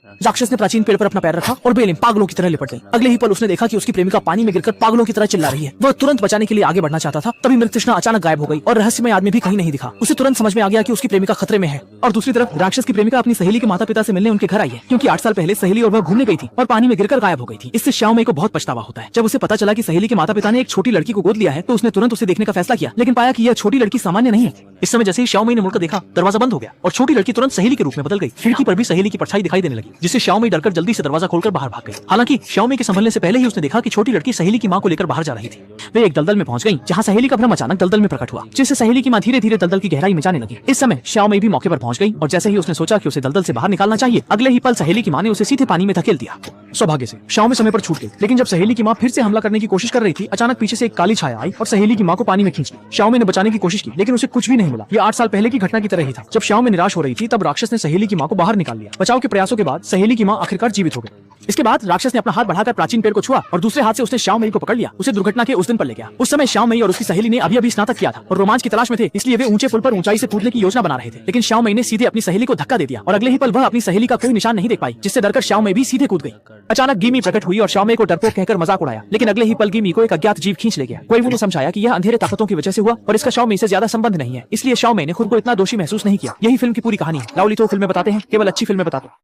राक्षस ने प्राचीन पेड़ पर अपना पैर रखा और बेलिम पागलों की तरह लिपट गई। अगले ही पल उसने देखा कि उसकी प्रेमिका पानी में गिरकर पागलों की तरह चिल्ला रही है। वह तुरंत बचाने के लिए आगे बढ़ना चाहता था, तभी मृतृष्णा अचानक गायब हो गई और रहस्यमय आदमी भी कहीं नहीं दिखा। उसे तुरंत समझ में आ गया कि उसकी प्रेमिका खतरे में है। और दूसरी तरफ राक्षस की प्रेमिका अपनी सहेली के माता पिता से मिलने उनके घर आई है, क्योंकि 8 साल पहले सहेली और वह घूमने गई थी और पानी में गिरकर गायब हो गई थी। इससे श्याओ मई को बहुत पछतावा होता है। जब उसे पता चला कि सहेली के माता पिता ने एक छोटी लड़की को गोद लिया है, तो उसने तुरंत उसे देखने का फैसला किया, लेकिन पाया कि यह छोटी लड़की सामान्य नहीं है। इस समय जैसे ही श्याओ मई ने मुड़कर देखा, दरवाजा बंद हो गया और छोटी लड़की तुरंत सहेली के रूप में बदल गई। खिड़की पर भी सहेली की परछाई दिखाई देने लगी, जिससे श्याओ मई डरकर जल्दी से दरवाजा खोलकर बाहर भाग गई। हालांकि श्याओ मई के संभलने से पहले ही उसने देखा कि छोटी लड़की सहेली की मां को लेकर बाहर जा रही थी। वे एक दलदल में पहुंच गई, जहां सहेली का भ्रम अचानक दलदल में प्रकट हुआ, जिससे सहेली की मां धीरे धीरे दलदल की गहराई में जाने लगी। इस समय श्याओ मई भी मौके पर पहुंच गई और जैसे ही उसने सोचा कि उसे दलदल से बाहर निकालना चाहिए, अगले ही पल सहेली की मां ने उसे सीधे पानी में धकेल दिया। सौभाग्य से श्याओ मई समय पर छूट गई, लेकिन जब सहेली की मां फिर से हमला करने की कोशिश कर रही थी, अचानक पीछे से एक काली छाया आई और सहेली की मां को पानी में खींच ली। श्याओ मई ने बचाने की कोशिश की, लेकिन उसे कुछ भी नहीं मिला। ये 8 साल पहले की घटना की तरह ही था। जब श्याओ मई निराश हो रही थी, तब राक्षस ने सहेली की मां को बाहर निकाल लिया। बचाव के प्रयासों के बाद सहेली की मां आखिरकार जीवित हो गई। इसके बाद राक्षस ने अपना हाथ बढ़ाकर प्राचीन पेड़ को छुआ और दूसरे हाथ से उसने श्याओ मई को पकड़ लिया, उसे दुर्घटना के उस दिन पर ले गया। उस समय श्याओ मई और उसकी सहेली ने अभी स्नातक किया था और रोमांच की तलाश में थे, इसलिए वे ऊंचे पुल पर ऊंचाई से कूदने की योजना बना रहे थे। लेकिन श्याओ मई ने सीधे अपनी सहेली को धक्का दे दिया और अगले ही पल वह अपनी सहेली का कोई निशान नहीं देख पाई, जिससे डरकर श्याओ मई भी सीधे कूद गई। अचानक गीमी प्रकट हुई और श्याओ मई को डरपोक कहकर मजाक उड़ाया, लेकिन अगले ही पल गीमी को एक अज्ञात जीव खींच ले गया। कोई वो समझाया कि यह अंधेरे ताकतों की वजह से हुआ और इसका श्याओ मई से ज्यादा संबंध नहीं है, इसलिए श्याओ मई ने खुद को इतना दोषी महसूस नहीं किया। यही फिल्म की पूरी कहानी है। लाओ लितो फिल्में बताते हैं, केवल अच्छी फिल्में बताते हैं।